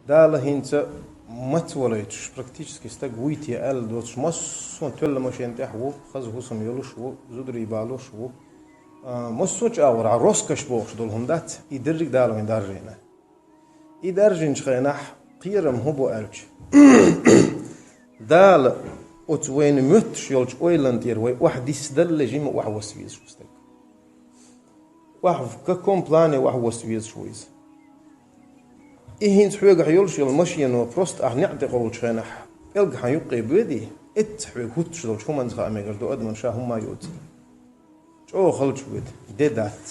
داله هينت مت وليتش практически стаг ويتي ال دوتش مس تول ماشين تحو خز حسم يلوش و زدري بالوش و مسوچ اور روسكش بوش دول هندات يدرج دالو من دارجينا يدرجين خينح قيرم هبو الج دال وين متش يلج اويلندير وي واحد يسدل جيم واحد وسويز شو استك واحد ككم بلاني واحد وسويز شويز إيه حوجة حيولش المشي إنه بروست نعطي قول شينح يلقى حيوقي بودي حوجة هوتش دول شو من زخا أمير دو أدمن شاه هم يود شو خلش بود ديدات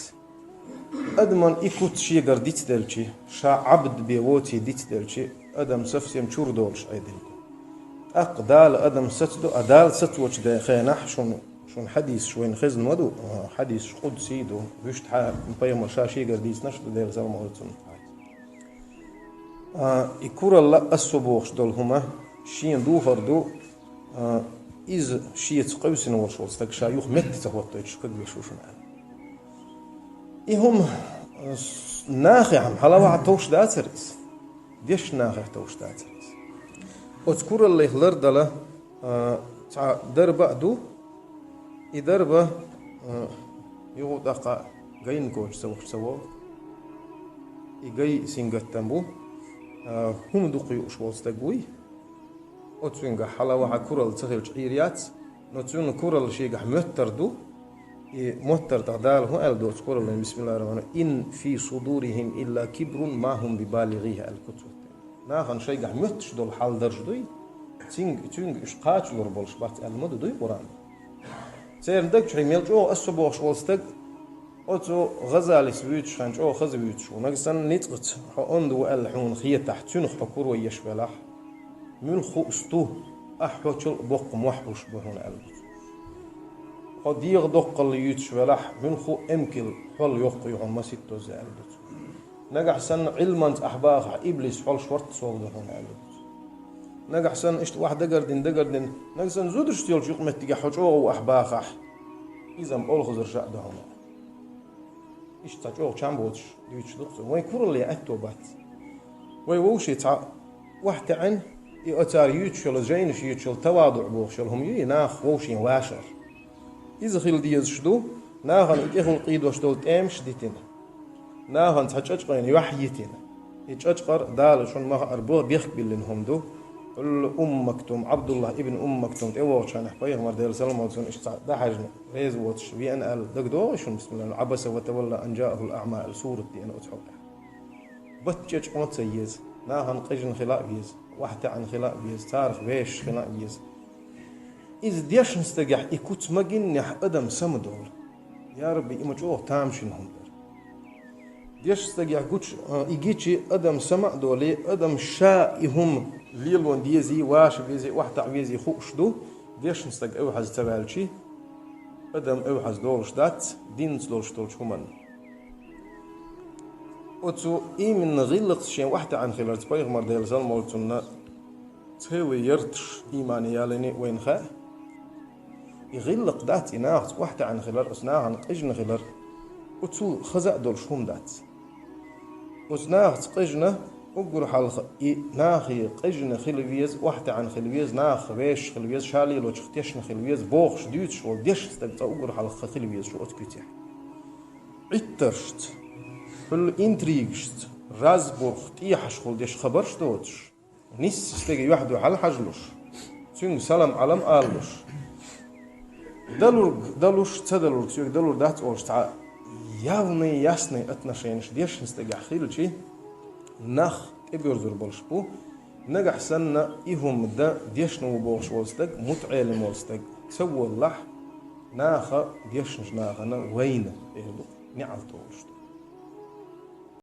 أدمن إيكوت شيء قرديت دلشي شا عبد بيوتي ديت دلشي أدم سفسيم شور دولش أيدينكو أقدال أدم ستدو أدال ستوش ده خينح شون حديث شوين خزن مدو حديث قدسي دو ويشت حا مبيم شا شيء قرديت نشدو ده زلمة هوتون يكور الله الصبوخ دول هما شين دو فردو إز شيء تقوسين ورشول استك شايوخ مت تهوتش كد بيشوفون إهم ناخي هم حلاوة عطوش داتريس ديش ناخي توش داتريس أذكر الله يخلر دلا تع دربة دو يدربة يغود أقا جاين كوش سووا يجي سينجت تنبو هم دقي وشوالس تقوي أتوين حلاوة عكورل تخيل عيريات نتوين كورل شيء متر دو متر تعدال هو ألدو كورل بسم الله الرحمن إن في صدورهم إلا كبر ما هم ببالغيه الكتب ناخن شيء متش دول حال درج دوي تين إشقاش لربولش بات المد دوي قرآن سير دك شيء ميلجو أسبوع شوالس تق أتو غزالي سويتش خانش أو خز بيتش ونقصن نتقط حوندو الحون خية تحتون حكور ويشبلح من خو استو أحوشل بق موحوش بهون ألبس قد يغدق اللي يتشبلح من خو أمكل حل يقيهم ما ستو زالبس نجح سن علما أحباخ إبليس حل شورت صوغ هون ألبس نجح سن إشت واحد دقردن نجسن زودش تيل يقمت تيجي حجو وأحباخ إذا مقول خزر شاء ده هون إيش تاجو شامبوش ديوش دكتور وين كورلي أكتوبات وين ووشي تع واحد عن يأتار يوتشل جينش يوتشل تواضع بوخشلهم ناخ ووشي واشر إذا خيل ديز شدو ناخن إخل قيد وشتول تامش ديتين ناخن تحججقين يوحيتين يتشجقر دال شون ما أربوه بيخ بيلنهم دو مكتوم عبد الله ابن مكتوم تقوى شان حبيه مرديل سلمى وتسون إشتاع ده حاجة ريز واتش في أن ال دقدو شون بسم الله عبس وتولى أن جاءه الأعمى سورة دي أنا أتحبه بتجج قنص يز ناهن قجن خلاء بيز واحد عن خلاء بيز تاريخ بيش خلاء بيز إذ ديش نستجح يكوت مجن يح أدم سمدول يا ربي إمجوه تامشين هم ديش استجح قوتش يجيتشي أدم سمع دولي أدم شائهم ليلون ديزي واش بيزي واحد عبيزي خوش دو ديش نستجح أوحز تبالشي أدم أوحز دولش دات دينس دولش همان وتو من غلق شيء واحد عن خلال تبايغ مرديل زلمة وتونا تهوي يرتش إيماني ياليني وين خا يغلق دات إناغت واحد عن خلال أسناغ عن قجن خلال وتو خزق دولش هم دات وسناغت قجنة أقول حال ناخي قجنة خلويز واحد عن خلويز ناخ بيش خلويز شالي لو تختيشن خلويز بوخش ديوتش وديش استقطع أقول حال خلويز شو أتكتيح عترشت كل إنتريجشت رازبورخ تيحش خل ديش خبرش دوتش نيس استجي وحده على حجلوش تون سلام علم قالوش دلوش تدلور تيوك دلور دات أولش تع ياوني ياسني أتناشينش ديش نستجي خيلشي نخ إبيرزور بالشبو نجح سنة إيهم دا ديش نو بوش والستج متعلم والستج سوى اللح ناخا ديش ناخا وين إهلو نعلتوش